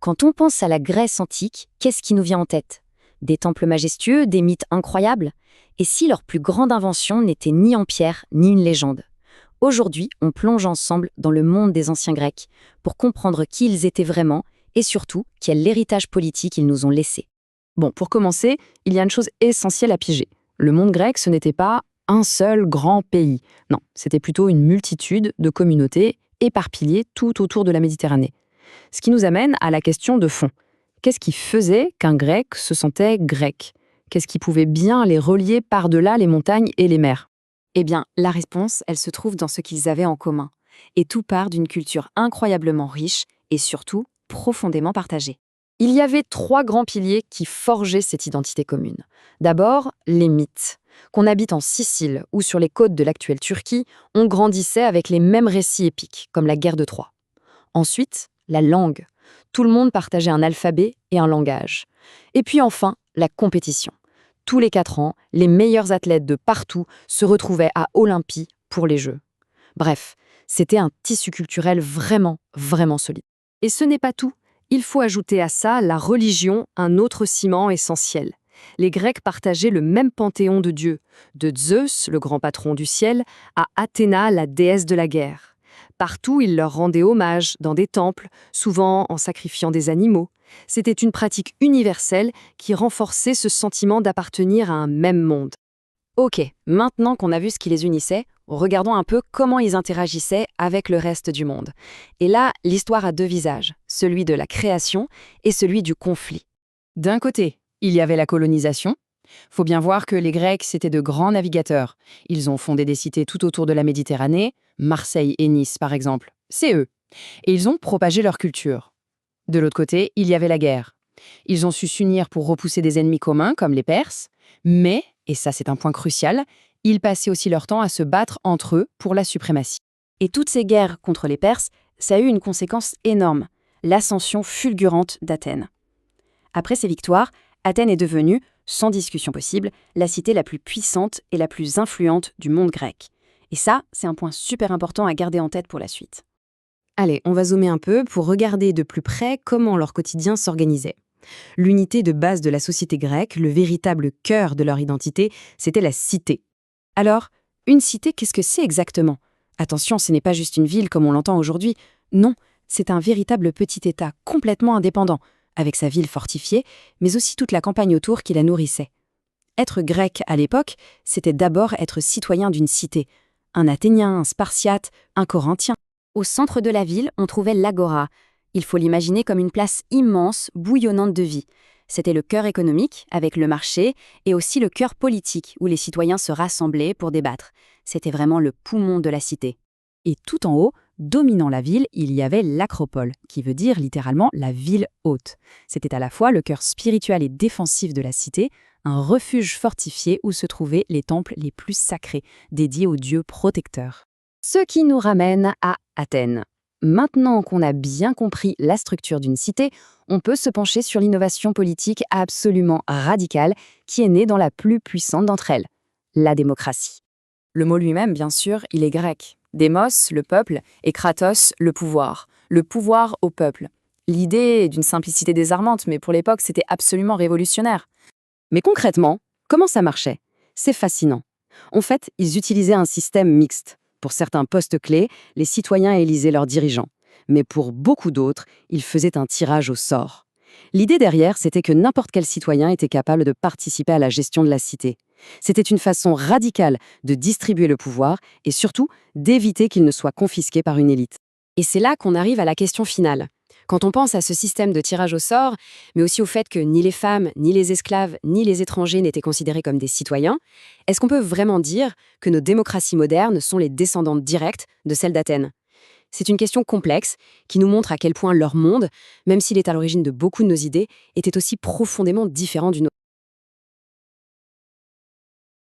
Quand on pense à la Grèce antique, qu'est-ce qui nous vient en tête? Des temples majestueux, des mythes incroyables? Et si leur plus grande invention n'était ni en pierre, ni une légende? Aujourd'hui, on plonge ensemble dans le monde des anciens Grecs pour comprendre qui ils étaient vraiment et surtout quel héritage politique ils nous ont laissé. Bon, pour commencer, il y a une chose essentielle à piger. Le monde grec, ce n'était pas un seul grand pays. Non, c'était plutôt une multitude de communautés éparpillées tout autour de la Méditerranée. Ce qui nous amène à la question de fond. Qu'est-ce qui faisait qu'un Grec se sentait grec? Qu'est-ce qui pouvait bien les relier par-delà les montagnes et les mers? Eh bien, la réponse, elle se trouve dans ce qu'ils avaient en commun. Et tout part d'une culture incroyablement riche et surtout profondément partagée. Il y avait 3 grands piliers qui forgeaient cette identité commune. D'abord, les mythes. Qu'on habite en Sicile ou sur les côtes de l'actuelle Turquie, on grandissait avec les mêmes récits épiques, comme la guerre de Troie. Ensuite, la langue. Tout le monde partageait un alphabet et un langage. Et puis enfin, la compétition. Tous les 4 ans, les meilleurs athlètes de partout se retrouvaient à Olympie pour les Jeux. Bref, c'était un tissu culturel vraiment, vraiment solide. Et ce n'est pas tout. Il faut ajouter à ça la religion, un autre ciment essentiel. Les Grecs partageaient le même panthéon de dieux, de Zeus, le grand patron du ciel, à Athéna, la déesse de la guerre. Partout, ils leur rendaient hommage, dans des temples, souvent en sacrifiant des animaux. C'était une pratique universelle qui renforçait ce sentiment d'appartenir à un même monde. Ok, maintenant qu'on a vu ce qui les unissait, regardons un peu comment ils interagissaient avec le reste du monde. Et là, l'histoire a 2 visages, celui de la création et celui du conflit. D'un côté, il y avait la colonisation. Faut bien voir que les Grecs, c'étaient de grands navigateurs. Ils ont fondé des cités tout autour de la Méditerranée, Marseille et Nice par exemple. C'est eux. Et ils ont propagé leur culture. De l'autre côté, il y avait la guerre. Ils ont su s'unir pour repousser des ennemis communs comme les Perses, mais, et ça c'est un point crucial, ils passaient aussi leur temps à se battre entre eux pour la suprématie. Et toutes ces guerres contre les Perses, ça a eu une conséquence énorme, l'ascension fulgurante d'Athènes. Après ces victoires, Athènes est devenue, sans discussion possible, la cité la plus puissante et la plus influente du monde grec. Et ça, c'est un point super important à garder en tête pour la suite. Allez, on va zoomer un peu pour regarder de plus près comment leur quotidien s'organisait. L'unité de base de la société grecque, le véritable cœur de leur identité, c'était la cité. Alors, une cité, qu'est-ce que c'est exactement? Attention, ce n'est pas juste une ville comme on l'entend aujourd'hui. Non, c'est un véritable petit État complètement indépendant, avec sa ville fortifiée, mais aussi toute la campagne autour qui la nourrissait. Être grec à l'époque, c'était d'abord être citoyen d'une cité. Un Athénien, un Spartiate, un Corinthien. Au centre de la ville, on trouvait l'agora. Il faut l'imaginer comme une place immense, bouillonnante de vie. C'était le cœur économique, avec le marché, et aussi le cœur politique, où les citoyens se rassemblaient pour débattre. C'était vraiment le poumon de la cité. Et tout en haut, dominant la ville, il y avait l'acropole, qui veut dire littéralement la ville haute. C'était à la fois le cœur spirituel et défensif de la cité, un refuge fortifié où se trouvaient les temples les plus sacrés, dédiés aux dieux protecteurs. Ce qui nous ramène à Athènes. Maintenant qu'on a bien compris la structure d'une cité, on peut se pencher sur l'innovation politique absolument radicale qui est née dans la plus puissante d'entre elles, la démocratie. Le mot lui-même, bien sûr, il est grec. Démos, le peuple, et kratos, le pouvoir. Le pouvoir au peuple. L'idée est d'une simplicité désarmante, mais pour l'époque, c'était absolument révolutionnaire. Mais concrètement, comment ça marchait? C'est fascinant. En fait, ils utilisaient un système mixte. Pour certains postes clés, les citoyens élisaient leurs dirigeants. Mais pour beaucoup d'autres, ils faisaient un tirage au sort. L'idée derrière, c'était que n'importe quel citoyen était capable de participer à la gestion de la cité. C'était une façon radicale de distribuer le pouvoir et surtout d'éviter qu'il ne soit confisqué par une élite. Et c'est là qu'on arrive à la question finale. Quand on pense à ce système de tirage au sort, mais aussi au fait que ni les femmes, ni les esclaves, ni les étrangers n'étaient considérés comme des citoyens, est-ce qu'on peut vraiment dire que nos démocraties modernes sont les descendantes directes de celles d'Athènes? C'est une question complexe qui nous montre à quel point leur monde, même s'il est à l'origine de beaucoup de nos idées, était aussi profondément différent du nôtre.